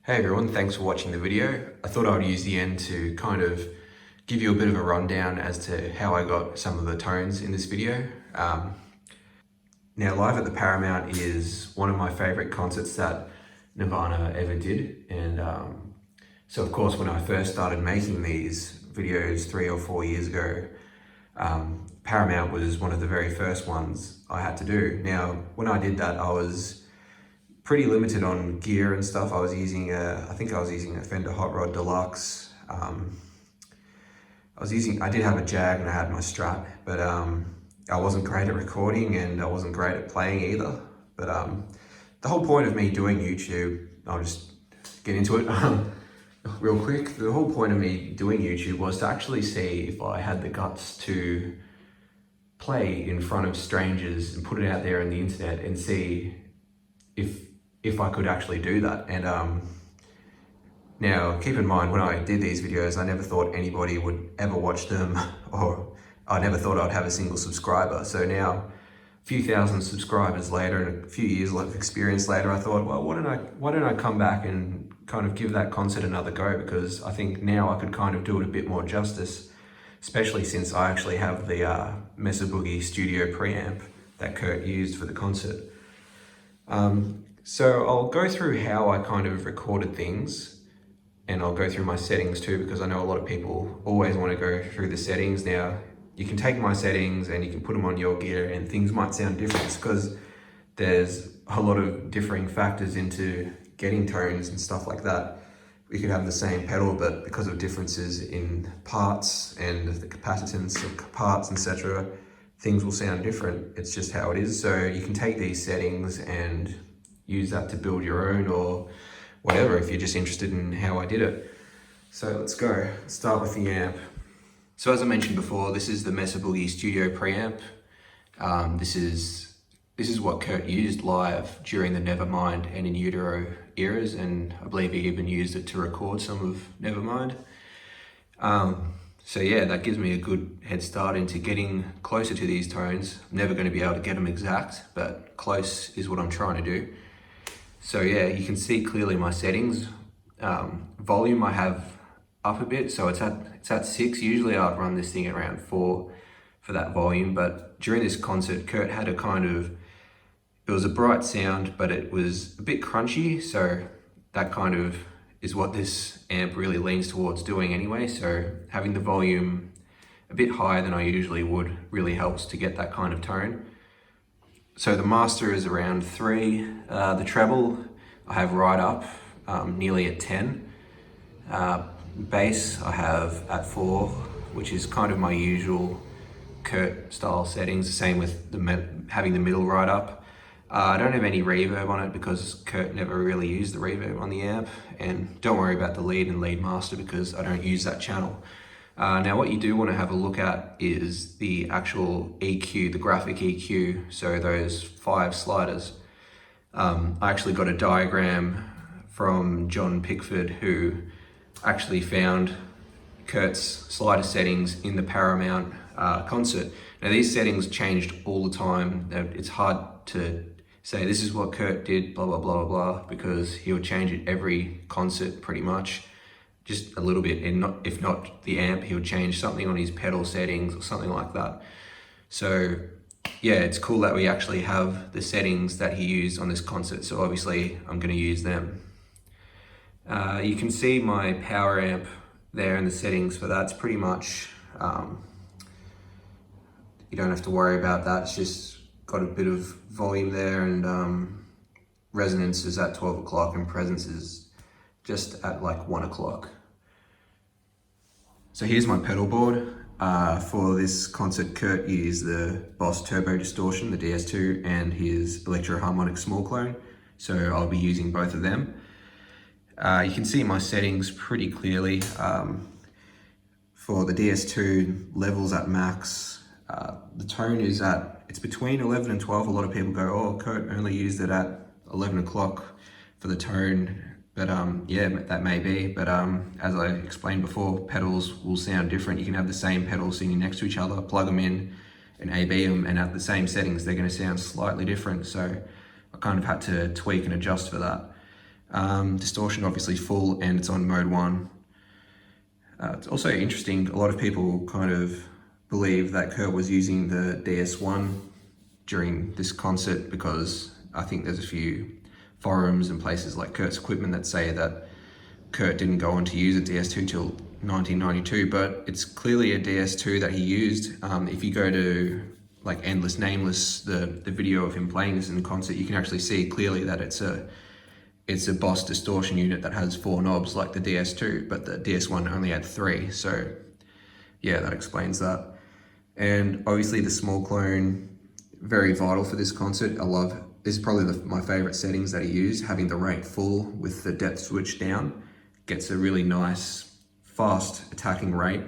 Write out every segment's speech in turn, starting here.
Hey everyone, thanks for watching the video. I thought I would use the end to kind of give you a bit of a rundown as to how I got some of the tones in this video. Now, Live at the Paramount is one of my favorite concerts that Nirvana ever did. And so of course, when I first started making these videos 3 or 4 years ago, Paramount was one of the very first ones I had to do. Now, when I did that, I was pretty limited on gear and stuff. I was using I think I was using a Fender Hot Rod Deluxe. I did have a Jag and I had my Strat, but I wasn't great at recording and I wasn't great at playing either. But the whole point of me doing YouTube, I'll just get into it real quick. The whole point of me doing YouTube was to actually see if I had the guts to play in front of strangers and put it out there on the internet and see if I could actually do that. And now keep in mind, when I did these videos, I never thought anybody would ever watch them, or I never thought I'd have a single subscriber. So now, a few thousand subscribers later and a few years of experience later, I thought, well, why don't I come back and kind of give that concert another go? Because I think now I could kind of do it a bit more justice, especially since I actually have the Mesa Boogie studio preamp that Kurt used for the concert. So I'll go through how I kind of recorded things, and I'll go through my settings too, because I know a lot of people always want to go through the settings. Now, you can take my settings and you can put them on your gear and things might sound different because there's a lot of differing factors into getting tones and stuff like that. We could have the same pedal, but because of differences in parts and the capacitance of parts, etc., things will sound different. It's just how it is. So you can take these settings and use that to build your own or whatever if you're just interested in how I did it. So let's go. Let's start with the amp. So as I mentioned before, this is the Mesa Boogie studio preamp. This is what Kurt used live during the Nevermind and In Utero eras, and I believe he even used it to record some of Nevermind. So yeah, that gives me a good head start into getting closer to these tones. I'm never going to be able to get them exact, but close is what I'm trying to do. So yeah, you can see clearly my settings. Volume I have up a bit, so it's at 6. Usually I'd run this thing around 4 for that volume, but during this concert, Kurt had a kind of, it was a bright sound, but it was a bit crunchy, so that kind of is what this amp really leans towards doing anyway. So having the volume a bit higher than I usually would really helps to get that kind of tone. So the master is around 3. The treble I have right up, nearly at 10. Bass I have at 4, which is kind of my usual Kurt style settings. The same with having the middle right up. I don't have any reverb on it because Kurt never really used the reverb on the amp, and don't worry about the lead and lead master because I don't use that channel. Now what you do want to have a look at is the actual EQ, the graphic EQ, so those 5 sliders. I actually got a diagram from John Pickford, who actually found Kurt's slider settings in the Paramount concert. Now these settings changed all the time. It's hard to say this is what Kurt did, blah, blah, blah, blah, because he would change it every concert pretty much. Just a little bit, and if not the amp, he would change something on his pedal settings or something like that. So yeah, it's cool that we actually have the settings that he used on this concert, so obviously I'm going to use them. You can see my power amp there and the settings for that. It's pretty much, you don't have to worry about that. It's just got a bit of volume there, and resonance is at 12 o'clock and presence is just at like 1 o'clock. So here's my pedal board. For this concert, Kurt used the Boss Turbo Distortion, the DS2, and his Electro Harmonic Small Clone. So I'll be using both of them. You can see my settings pretty clearly. For the DS2, levels at max. The tone is it's between 11 and 12. A lot of people go, oh, Kurt only used it at 11 o'clock for the tone. But yeah, that may be. But as I explained before, pedals will sound different. You can have the same pedals sitting next to each other, plug them in and A/B them, and at the same settings, they're going to sound slightly different. So I kind of had to tweak and adjust for that. Distortion obviously full, and it's on mode 1. It's also interesting, a lot of people kind of believe that Kurt was using the DS1 during this concert, because I think there's a few forums and places like Kurt's Equipment that say that Kurt didn't go on to use a DS2 till 1992, but it's clearly a DS2 that he used. If you go to like Endless Nameless, the video of him playing this in concert, you can actually see clearly that it's a Boss distortion unit that has 4 knobs like the DS2, but the DS1 only had 3. So yeah, that explains that. And obviously the small clone, very vital for this concert. This is probably my favorite settings that he used. Having the rate full with the depth switch down gets a really nice, fast attacking rate.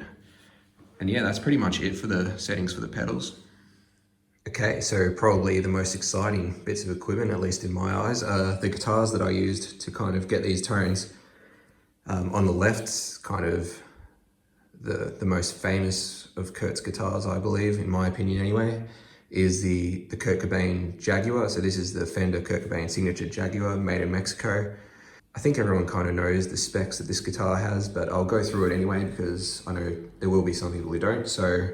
And yeah, that's pretty much it for the settings for the pedals. Okay, so probably the most exciting bits of equipment, at least in my eyes, are the guitars that I used to kind of get these tones. On the left, kind of the most famous of Kurt's guitars, I believe, in my opinion anyway, is the Kurt Cobain Jaguar. So this is the Fender Kurt Cobain Signature Jaguar, made in Mexico. I think everyone kind of knows the specs that this guitar has, but I'll go through it anyway because I know there will be some people who don't. So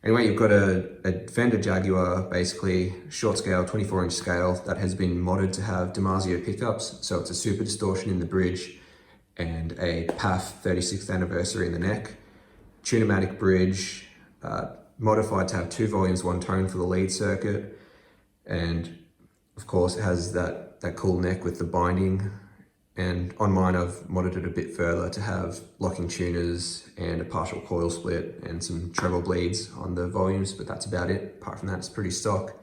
anyway, you've got a Fender Jaguar, basically short scale, 24-inch scale, that has been modded to have DiMarzio pickups. So it's a super distortion in the bridge and a PAF 36th anniversary in the neck. Tunematic bridge, modified to have 2 volumes, 1 tone for the lead circuit. And of course it has that cool neck with the binding. And on mine, I've modded it a bit further to have locking tuners and a partial coil split and some treble bleeds on the volumes, but that's about it. Apart from that, it's pretty stock.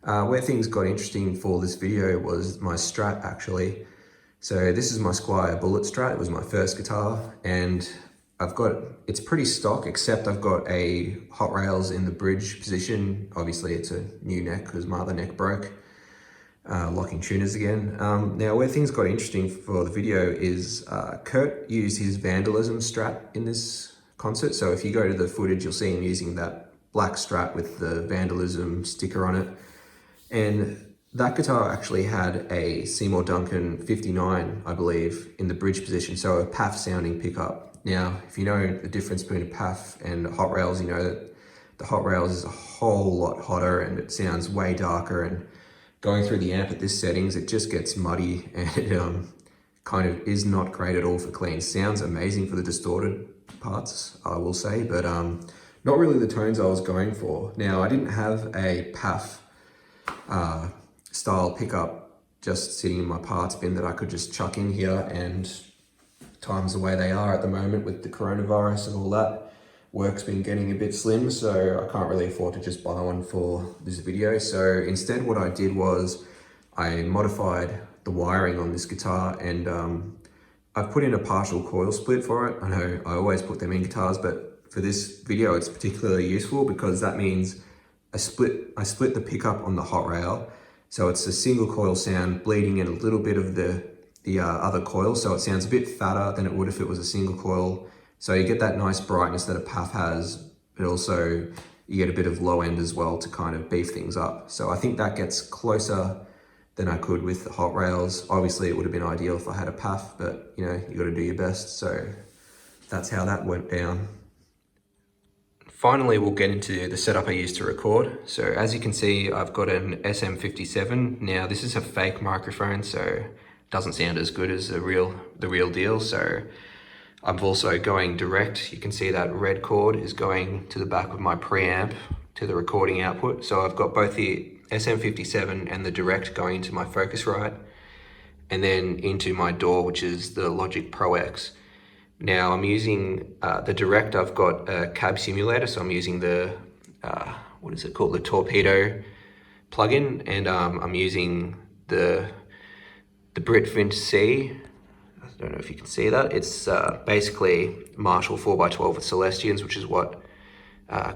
Where things got interesting for this video was my Strat, actually. So this is my Squier Bullet Strat. It was my first guitar, and it's pretty stock, except I've got a hot rails in the bridge position. Obviously it's a new neck because my other neck broke. Locking tuners again. Now where things got interesting for the video is Kurt used his Vandalism Strat in this concert. So if you go to the footage, you'll see him using that black Strat with the Vandalism sticker on it. And that guitar actually had a Seymour Duncan 59, I believe, in the bridge position. So a PAF sounding pickup. Now, if you know the difference between a PAF and a hot rails, you know that the hot rails is a whole lot hotter and it sounds way darker, and going through the amp at this settings, it just gets muddy and it kind of is not great at all for clean. Sounds amazing for the distorted parts, I will say, but not really the tones I was going for. Now, I didn't have a PAF style pickup just sitting in my parts bin that I could just chuck in here, and times the way they are at the moment with the coronavirus and all that, work's been getting a bit slim, so I can't really afford to just buy one for this video. So instead what I did was I modified the wiring on this guitar, and I've put in a partial coil split for it. I know I always put them in guitars, but for this video it's particularly useful because that means I split the pickup on the hot rail, so it's a single coil sound bleeding in a little bit of the other coil, so it sounds a bit fatter than it would if it was a single coil. So you get that nice brightness that a PAF has, but also you get a bit of low end as well to kind of beef things up. So I think that gets closer than I could with the hot rails. Obviously it would have been ideal if I had a PAF, but you know, you got to do your best. So that's how that went down. Finally, we'll get into the setup I used to record. So as you can see, I've got an SM57. Now this is a fake microphone, so it doesn't sound as good as the real deal. So I'm also going direct. You can see that red cord is going to the back of my preamp to the recording output. So I've got both the SM57 and the direct going into my Focusrite and then into my DAW, which is the Logic Pro X. Now I'm using the Direct. I've got a cab simulator, so I'm using the, what is it called? The Torpedo plugin, and I'm using the Britfinch C. I don't know if you can see that. It's basically Marshall 4x12 with Celestians, which is what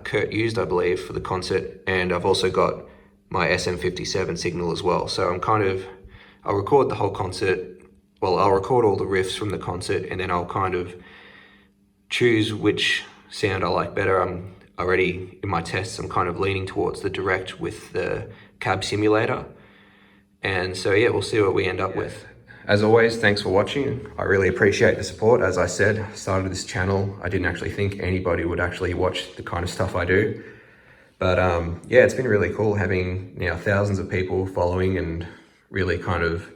Kurt used, I believe, for the concert. And I've also got my SM57 signal as well. So I'll record the whole concert. Well, I'll record all the riffs from the concert, and then I'll kind of choose which sound I like better. I'm already in my tests, I'm kind of leaning towards the Direct with the cab simulator. And so yeah, we'll see what we end up with. As always, thanks for watching. I really appreciate the support. As I said, I started this channel. I didn't actually think anybody would actually watch the kind of stuff I do. But yeah, it's been really cool having now thousands of people following and really kind of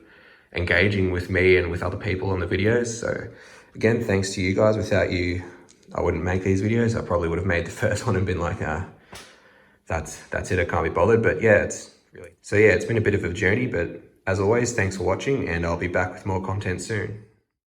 engaging with me and with other people on the videos. So again, thanks to you guys. Without you, I wouldn't make these videos. I probably would have made the first one and been like, that's it, I can't be bothered. But yeah, it's been a bit of a journey, but as always, thanks for watching, and I'll be back with more content soon.